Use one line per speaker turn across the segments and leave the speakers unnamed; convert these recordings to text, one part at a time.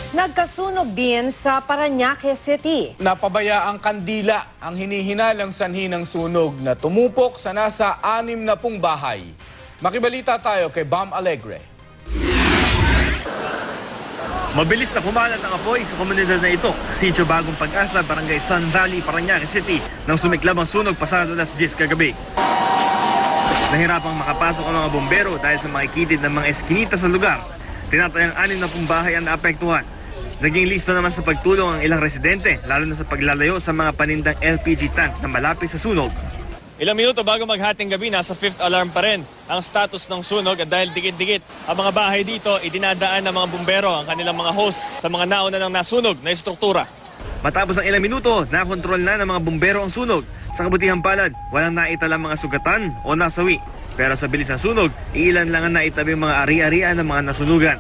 Nagkasunog din sa Parañaque City.
Napabaya ang kandila ang hinihinalang sanhi ng sunog na tumupok sa nasa 60 bahay. Makibalita tayo kay Bam Alegre.
Mabilis na kumalat ang apoy sa komunidad na ito sa Sitio Bagong Pag-asa, Barangay Sun Valley, Parañaque City nang sumiklab ang sunog pasado alas 10 kagabi. Nahirapang makapasok ang mga bombero dahil sa makikitid ng mga eskinita sa lugar. Tinatayang 60 bahay ang naapektuhan. Naging listo naman sa pagtulong ang ilang residente, lalo na sa paglalayo sa mga panindang LPG tank na malapit sa sunog.
Ilang minuto bago maghating gabi, nasa 5th alarm pa rin ang status ng sunog at dahil dikit-dikit ang mga bahay dito, idinadaan ng mga bumbero ang kanilang mga hose sa mga nauna ng nasunog na istruktura.
Matapos ang ilang minuto, nakontrol na ng mga bumbero ang sunog. Sa kabutihang palad, walang naitalang mga sugatan o nasawi. Pero sa bilis ng sunog, ilan lang ang naitabing mga ari-arian ng mga nasunugan.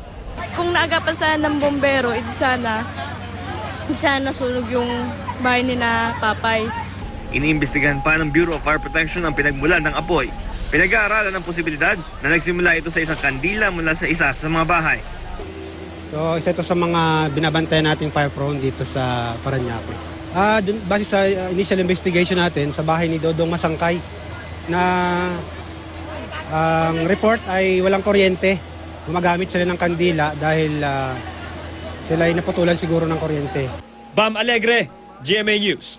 Kung naagapan sana ng bombero, sana nasunog yung bahay ni na Papay.
Iniimbestigahan pa ng Bureau of Fire Protection ang pinagmulan ng apoy. Pinag-aaralan ang posibilidad na nagsimula ito sa isang kandila mula sa isa sa mga bahay.
So isa ito sa mga binabantayan nating fire prone dito sa Parañaque. Base sa initial investigation natin sa bahay ni Dodong Masangkay na ang report ay walang kuryente. Gumagamit sila ng kandila dahil sila ay naputulan siguro ng kuryente.
Bam Alegre, GMA News.